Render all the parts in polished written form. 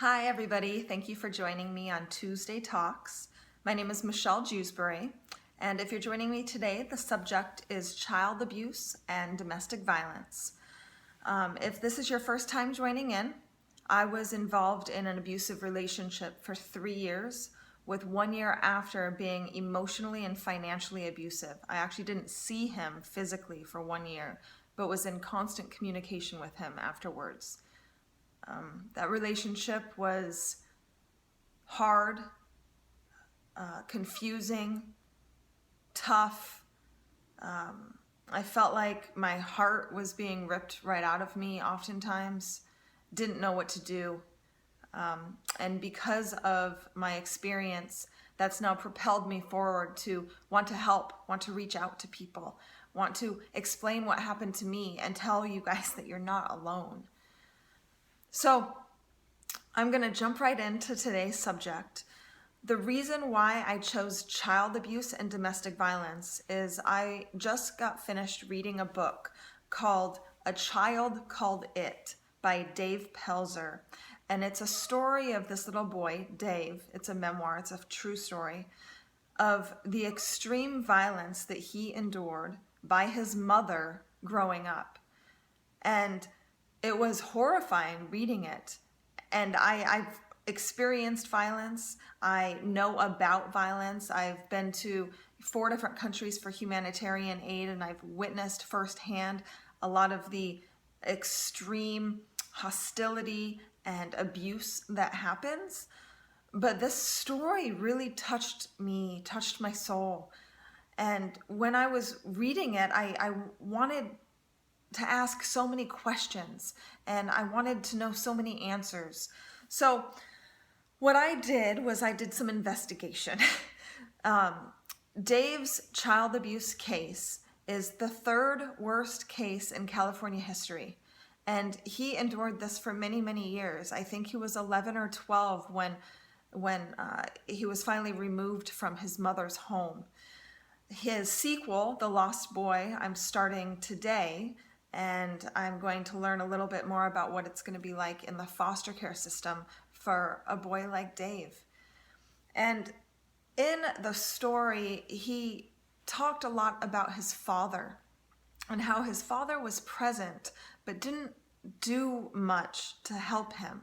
Hi everybody, thank you for joining me on Tuesday Talks. My name is Michelle Jewsbury, and if you're joining me today, the subject is child abuse and domestic violence. If this is your first time joining in, I was involved in an abusive relationship for 3 years, with 1 year after being emotionally and financially abusive. I actually didn't see him physically for 1 year, but was in constant communication with him afterwards. That relationship was hard, confusing, tough. I felt like my heart was being ripped right out of me oftentimes, didn't know what to do. And because of my experience, that's now propelled me forward to want to help, want to reach out to people, want to explain what happened to me and tell you guys that you're not alone. So I'm going to jump right into today's subject. The reason why I chose child abuse and domestic violence is I just got finished reading a book called A Child Called It by Dave Pelzer. And it's a story of this little boy, Dave. It's a memoir, it's a true story of the extreme violence that he endured by his mother growing up. And it was horrifying reading it. And I've experienced violence. I know about violence. I've been to 4 different countries for humanitarian aid, and I've witnessed firsthand a lot of the extreme hostility and abuse that happens. But this story really touched me, touched my soul. And when I was reading it, I wanted to ask so many questions, and I wanted to know so many answers. So what I did was I did some investigation. Dave's child abuse case is the 3rd worst case in California history. And he endured this for many, many years. I think he was 11 or 12 when he was finally removed from his mother's home. His sequel, The Lost Boy, I'm starting today, and I'm going to learn a little bit more about what it's going to be like in the foster care system for a boy like Dave. And in the story, he talked a lot about his father and how his father was present but didn't do much to help him.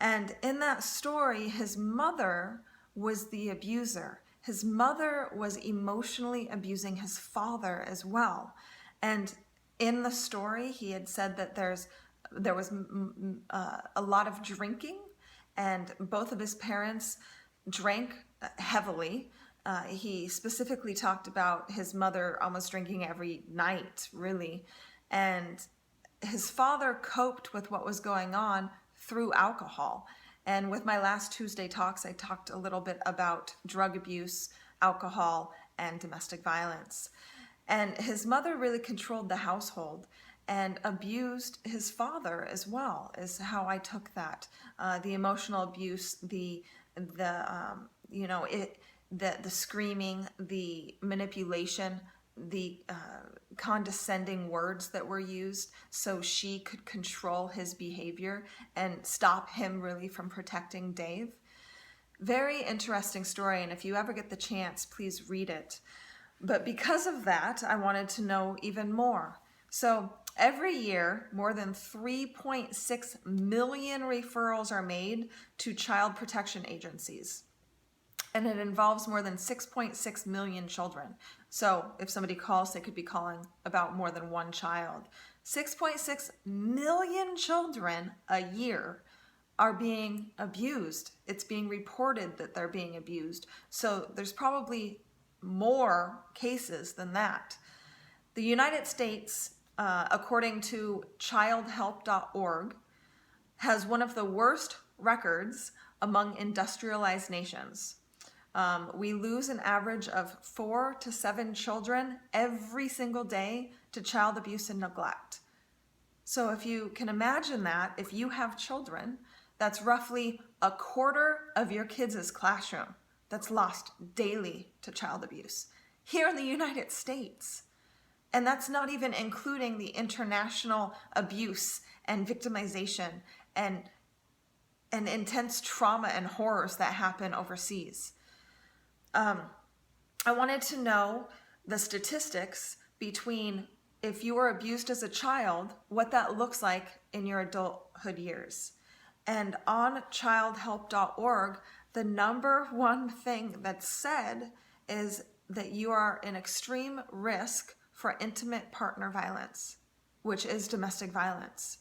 And in that story, his mother was the abuser. His mother was emotionally abusing his father as well. And in the story, he had said that there was a lot of drinking, and both of his parents drank heavily. He specifically talked about his mother almost drinking every night, really. And his father coped with what was going on through alcohol. And with my last Tuesday Talks, I talked a little bit about drug abuse, alcohol, and domestic violence. And his mother really controlled the household and abused his father as well, is how I took that. The emotional abuse, the screaming, the manipulation, the condescending words that were used so she could control his behavior and stop him really from protecting Dave. Very interesting story, and if you ever get the chance, please read it. But because of that, I wanted to know even more. So every year, more than 3.6 million referrals are made to child protection agencies. And it involves more than 6.6 million children. So if somebody calls, they could be calling about more than one child. 6.6 million children a year are being abused. It's being reported that they're being abused. So there's probably more cases than that. The United States, according to childhelp.org, has one of the worst records among industrialized nations. We lose an average of 4 to 7 children every single day to child abuse and neglect. So if you can imagine that, if you have children, that's roughly a quarter of your kids' classroom that's lost daily to child abuse here in the United States. And that's not even including the international abuse and victimization and and intense trauma and horrors that happen overseas. I wanted to know the statistics between if you were abused as a child, what that looks like in your adulthood years. And on childhelp.org, the number one thing that's said is that you are in extreme risk for intimate partner violence, which is domestic violence.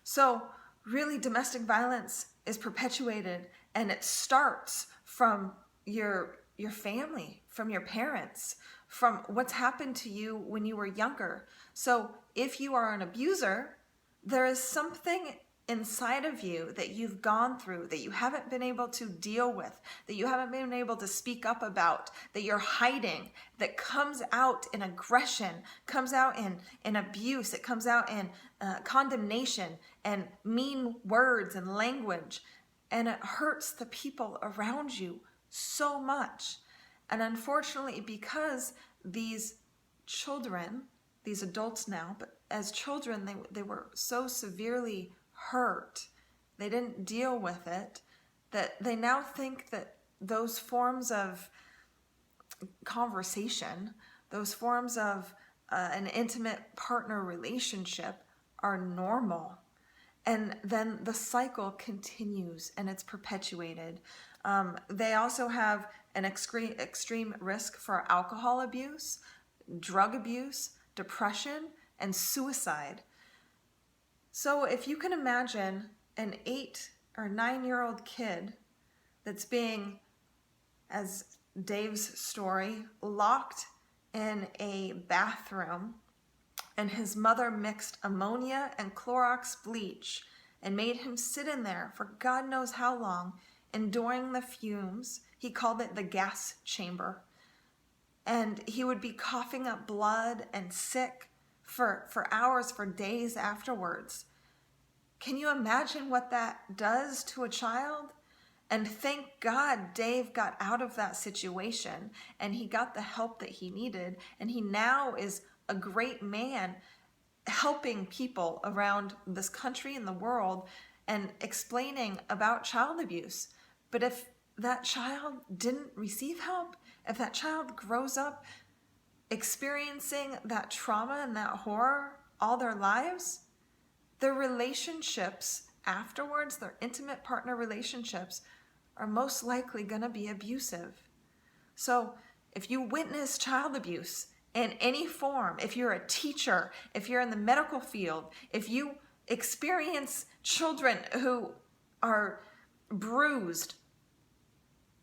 So really, domestic violence is perpetuated, and it starts from your family, from your parents, from what's happened to you when you were younger. So if you are an abuser, there is something inside of you that you've gone through, that you haven't been able to deal with, that you haven't been able to speak up about, that you're hiding, that comes out in aggression, comes out in abuse, it comes out in condemnation and mean words and language. And it hurts the people around you so much. And unfortunately, because these children, these adults now, but as children, they were so severely hurt, they didn't deal with it, that they now think that those forms of conversation, those forms of an intimate partner relationship are normal. And then the cycle continues and it's perpetuated. They also have an extreme risk for alcohol abuse, drug abuse, depression, and suicide. So if you can imagine an 8 or 9-year-old kid that's being, as Dave's story, locked in a bathroom, and his mother mixed ammonia and Clorox bleach and made him sit in there for God knows how long, enduring the fumes. He called it the gas chamber. And he would be coughing up blood and sick for hours, for days afterwards. Can you imagine what that does to a child? And thank God Dave got out of that situation and he got the help that he needed. And he now is a great man helping people around this country and the world and explaining about child abuse. But if that child didn't receive help, if that child grows up experiencing that trauma and that horror all their lives, their relationships afterwards, their intimate partner relationships, are most likely going to be abusive. So if you witness child abuse in any form, if you're a teacher, if you're in the medical field, if you experience children who are bruised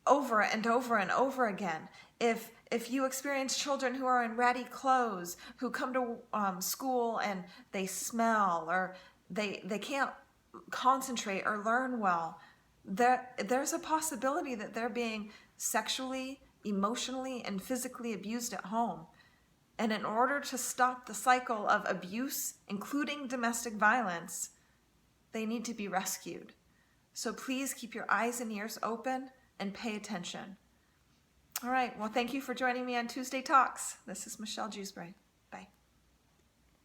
over and over and over again, if you experience children who are in ratty clothes, who come to school and they smell, or they can't concentrate or learn well, there's a possibility that they're being sexually, emotionally, and physically abused at home. And in order to stop the cycle of abuse, including domestic violence, they need to be rescued. So please keep your eyes and ears open and pay attention. All right, well, thank you for joining me on Tuesday Talks. This is Michelle Jewsbury.